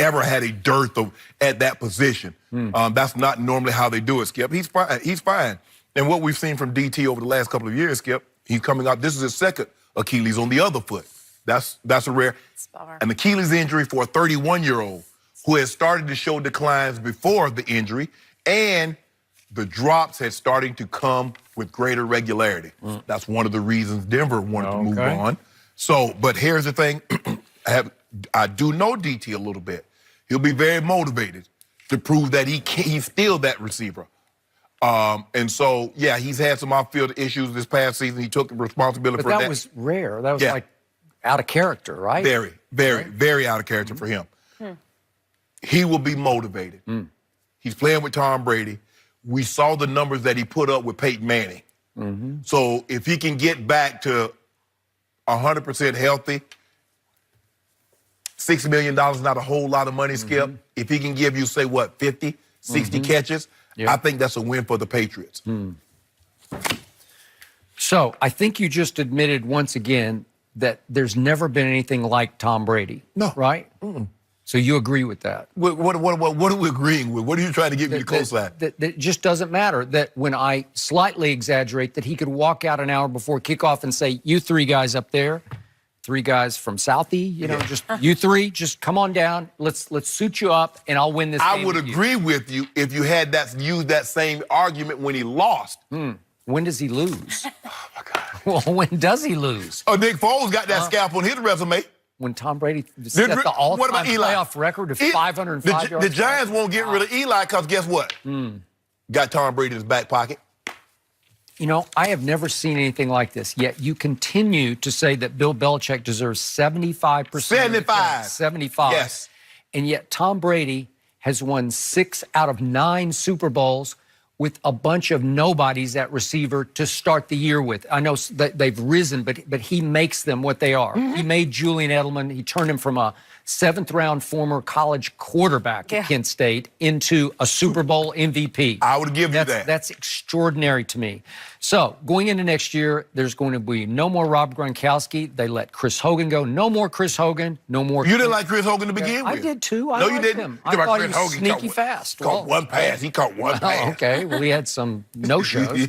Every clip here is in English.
ever had a dearth at that position. That's not normally how they do it, Skip. He's fine. He's fine. And what we've seen from DT over the last couple of years, Skip, he's coming out. This is his second Achilles on the other foot. That's a rare. An Achilles injury for a 31-year-old who has started to show declines before the injury, and the drops had starting to come with greater regularity. That's one of the reasons Denver wanted to move on. So, but here's the thing. I do know DT a little bit. He'll be very motivated to prove that he's still that receiver. And so, yeah, he's had some off-field issues this past season. He took responsibility for that. But that was rare. That was like out of character, right? Very, very, very out of character for him. He will be motivated. He's playing with Tom Brady. We saw the numbers that he put up with Peyton Manning. So if he can get back to 100% healthy, $6 million is not a whole lot of money, Skip. If he can give you, say, what, 50, 60 catches, I think that's a win for the Patriots. So I think you just admitted once again that there's never been anything like Tom Brady. No. Right? So you agree with that? What are we agreeing with? What are you trying to get me to co-sign? That it just doesn't matter. That when I slightly exaggerate, that he could walk out an hour before kickoff and say, you three guys up there, three guys from Southie, you know, just you three, just come on down. Let's suit you up, and I'll win this game. I would agree with you if you had used that same argument when he lost. When does he lose? Oh, my God. Well, when does he lose? Oh, Nick Foles got that scalp on his resume. When Tom Brady set the all-time playoff record of 505 yards. The Giants won't get rid of Eli because guess what? Got Tom Brady in his back pocket. You know, I have never seen anything like this, yet you continue to say that Bill Belichick deserves 75%. 75. Yes. And yet Tom Brady has won 6 out of 9 Super Bowls with a bunch of nobodies at receiver to start the year with. I know that they've risen, but he makes them what they are. He made Julian Edelman. He turned him from a 7th-round former college quarterback at Kent State into a Super Bowl MVP. I would give you that. That's extraordinary to me. So going into next year, there's going to be no more Rob Gronkowski. They let Chris Hogan go. No more Chris Hogan. No more. You didn't like Chris Hogan to begin with. I did too. I no, liked you didn't. him. I thought he was sneaky fast. He caught one pass. He caught one pass. Okay. Well, he had some no-shows.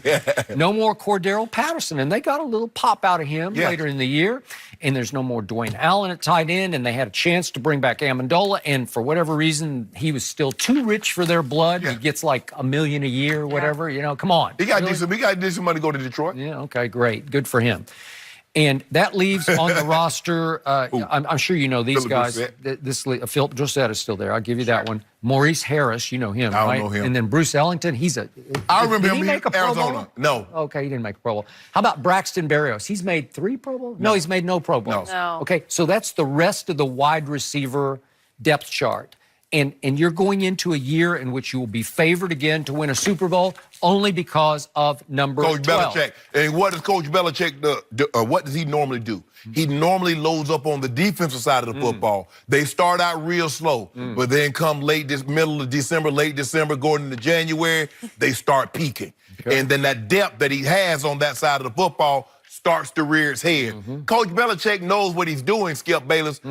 No more Cordero Patterson, and they got a little pop out of him later in the year. And there's no more Dwayne Allen at tight end, and they had a chance to bring back Amendola, and for whatever reason, he was still too rich for their blood. He gets like $1 million a year or whatever. You know, come on. He got decent money to go to Detroit. Yeah, okay, great. Good for him. And that leaves on the roster, I'm sure you know these guys. Philip Dressett is still there. I'll give you that one. Maurice Harris, you know him, right? I don't know him. And then Bruce Ellington, I remember him in Arizona. No. Okay, he didn't make a Pro Bowl. How about Braxton Berrios? He's made 3 Pro Bowls? No, he's made no Pro Bowls. No. Okay, so that's the rest of the wide receiver depth chart. And you're going into a year in which you will be favored again to win a Super Bowl only because of number 12. Coach Belichick. And what does Coach Belichick do? What does he normally do? He normally loads up on the defensive side of the football. They start out real slow, but then come middle of December, late December, going into January, they start peaking. And then that depth that he has on that side of the football starts to rear its head. Coach Belichick knows what he's doing, Skip Bayless.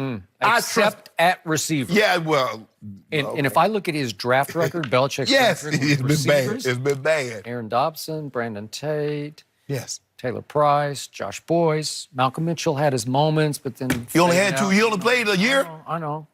Except at receiver. Yeah, well. And if I look at his draft record, Belichick's record it's been bad. It's been bad. Aaron Dobson, Brandon Tate. Yes. Taylor Price, Josh Boyce. Malcolm Mitchell had his moments, but then... He only had 2. He only played a year? I know.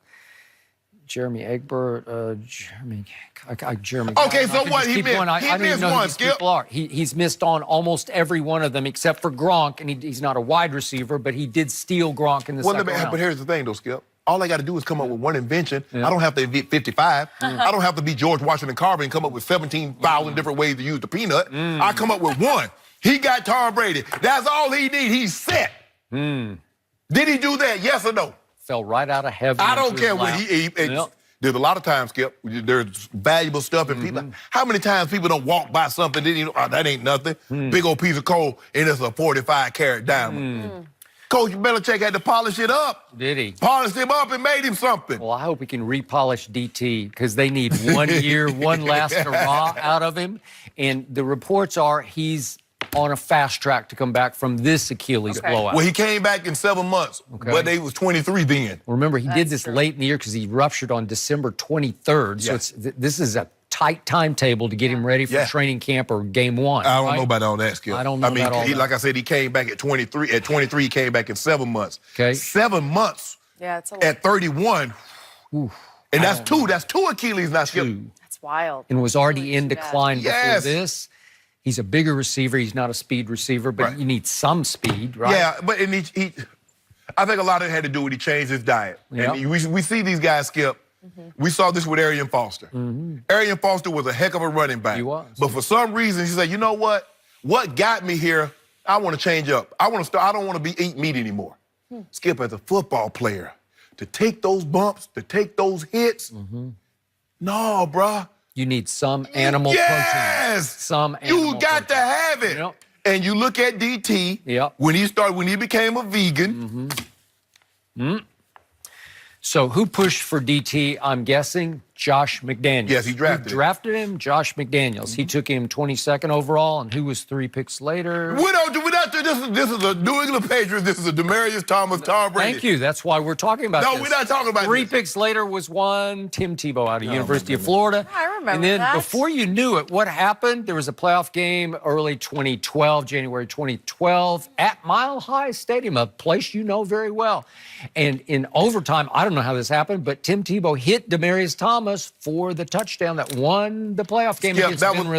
Jeremy Egbert, Jeremy. Okay, so what? He missed one, Skip. He's missed on almost every one of them except for Gronk, and he's not a wide receiver, but he did steal Gronk in the second round. But here's the thing, though, Skip. All I got to do is come up with one invention. I don't have to invent 55. I don't have to be George Washington Carver and come up with 17,000 different ways to use the peanut. I come up with one. He got Tom Brady. That's all he needs. He's set. Did he do that? Yes or no? Fell right out of heaven. I don't care what he there's a lot of times, Skip, there's valuable stuff in people. How many times people don't walk by something, then you know, that ain't nothing. Big old piece of coal, and it's a 45-carat diamond. Coach Belichick had to polish it up. Did he? Polished him up and made him something. Well, I hope he can repolish DT because they need 1 year, one last hurrah out of him. And the reports are he's on a fast track to come back from this Achilles blowout. Well, he came back in 7 months, but they was 23 then. Remember, he did this late in the year because he ruptured on December 23rd. So this is a tight timetable to get him ready for training camp or game one. I don't know about all that, Skip. I don't know about all that. Like I said, he came back at 23. At 23, he came back in 7 months. Okay. 7 months. Yeah, it's a lot. At 31. Oof. And that's two. That's two Achilles now, Skip. That's wild. And was already in decline before Yes. this. He's a bigger receiver. He's not a speed receiver, but you need some speed, right? Yeah, but I think a lot of it had to do with he changed his diet. Yep. And we see these guys, Skip. We saw this with Arian Foster. Arian Foster was a heck of a running back. He was. But for some reason, he said, you know what? What got me here, I want to change up. I don't want to be eating meat anymore. Skip, as a football player, to take those bumps, to take those hits, no, bruh. You need some animal protein. Yes! Some animal You got to have it. Yep. And you look at DT, Yep. when he became a vegan. So who pushed for DT? I'm guessing Josh McDaniels. Yes, he drafted him. Who drafted him? Josh McDaniels. He took him 22nd overall, and who was 3 picks later? This is a New England Patriots. This is a Demaryius Thomas, Tom Brady. Thank you. That's why we're talking about this. No, we're not talking about 3 this. picks later was one, Tim Tebow out of University of Florida. I remember And then that. before you knew it, what happened? There was a playoff game early 2012, January 2012, at Mile High Stadium, a place you know very well. And in overtime, I don't know how this happened, but Tim Tebow hit Demaryius Thomas for the touchdown that won the playoff game against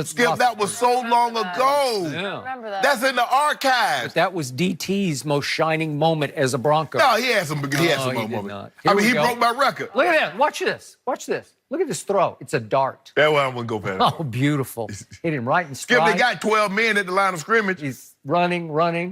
Skip, that was so long ago. Yeah. Remember that? That's in the archives. That was DT's most shining moment as a Bronco. No, he had some he did moments. not. I Here mean, we he go. broke my record. Look at that. Watch this. Watch this. Look at this throw. It's a dart. That's why I wouldn't go past. Oh, beautiful. Hit him right in Skip, stride. they got 12 men at the line of scrimmage. He's running.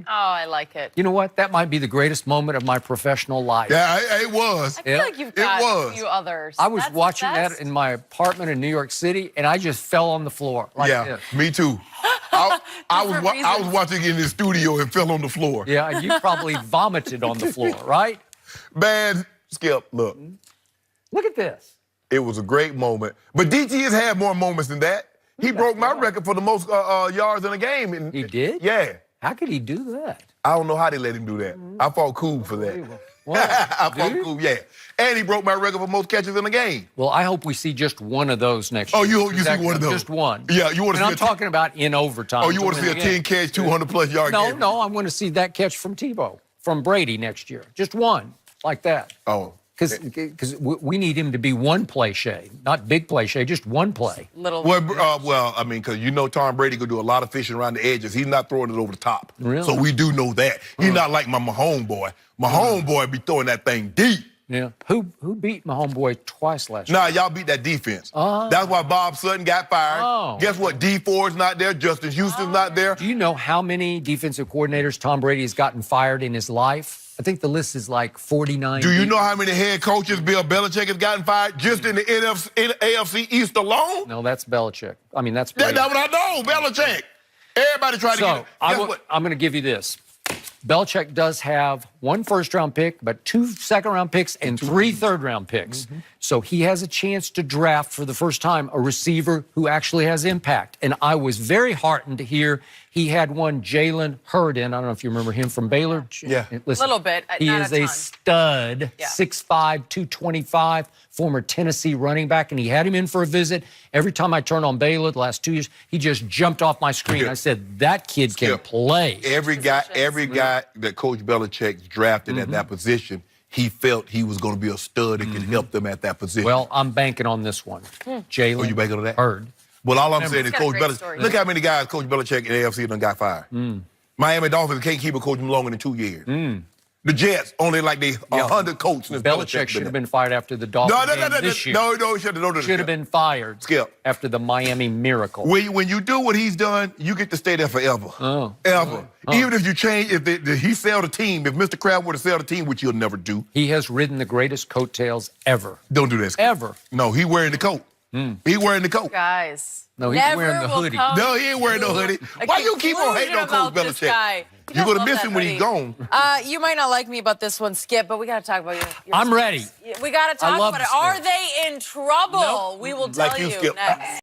Oh, I like it. You know what? That might be the greatest moment of my professional life. Yeah, it was. I feel like you've got was. a few others. I was That's watching the best. that in my apartment in New York City, and I just fell on the floor like this. Me too. I was reasons. watching in the studio and fell on the floor. Yeah, and you probably vomited on the floor, right? Man, Skip, look, Look at this. it was a great moment. But DT has had more moments than that. He broke my record for the most yards in a game. And, He did? Yeah. How could he do that? I don't know how they let him do that. I fought cool for that. What? I fought Dude? cool, yeah. And he broke my record for most catches in a game. Well, I hope we see just one of those next year. Oh, you see one of those? Just one. Yeah, you want to And see I'm talking about in overtime. Oh, you want to see a 10-catch, 200-plus yard game? No, I want to see that catch from Tebow, from Brady next year. Just one, like that. Oh. Because we need him to be one play, Shay. Not big play, Shay, just one play. Well, I mean, because you know Tom Brady could do a lot of fishing around the edges. He's not throwing it over the top. Really? So we do know that. He's not like my Mahomes boy. Mahomes boy be throwing that thing deep. Yeah. Who beat my homeboy twice last year? Nah, y'all beat that defense. That's why Bob Sutton got fired. Oh. Guess what? D Ford's not there. Justin Houston's not there. Do you know how many defensive coordinators Tom Brady has gotten fired in his life? I think the list is like 49. Do you know how many head coaches Bill Belichick has gotten fired just in the AFC East alone? No, that's Belichick. I mean, that's Brady. That's what I know, Belichick. Everybody tried to get it. Guess what? I'm going to give you this. Belichick does have 1 first-round pick, but 2 second-round picks and 3 third-round picks. So he has a chance to draft for the first time a receiver who actually has impact. And I was very heartened to hear he had one Jalen Hurd in. I don't know if you remember him from Baylor. Yeah. Listen, Little bit, He not is a a ton. stud, Yeah. 6'5", 225, former Tennessee running back, and he had him in for a visit. Every time I turned on Baylor the last 2 years, he just jumped off my screen. I said, that kid can play. Every guy that Coach Belichick drafted at that position, he felt he was going to be a stud and could help them at that position. Well, I'm banking on this one. Jalen Oh, you banking on that? Hurd. Well, all I'm saying is He's got a Coach great Belichick. story. Look how many guys Coach Belichick in the AFC done got fired. Miami Dolphins can't keep a coach longer than 2 years. The Jets only like they 100 coaches. Belichick should have been fired after the Dolphins game this year. No, he should Should have been fired Skip. after the Miami Miracle. When you do what he's done, you get to stay there forever. Ever. Even if you change, if he sell the team, if Mr. Kraft were to sell the team, which he'll never do. He has ridden the greatest coattails ever. Don't do that, Skip. Ever. No, he wearing the coat. He wearing the coat. Guys. No, he's never wearing the will hoodie. come No, he ain't wearing no hoodie. a Why you keep on hating on Coach conclusion about this Belichick? guy. You're going to love miss that him when he's hoodie. gone. You might not like me about this one, Skip, but we got to talk about your I'm ready. We got to talk love about it. the Are Skip. they in trouble? Nope. We will tell Like you, you Skip. next.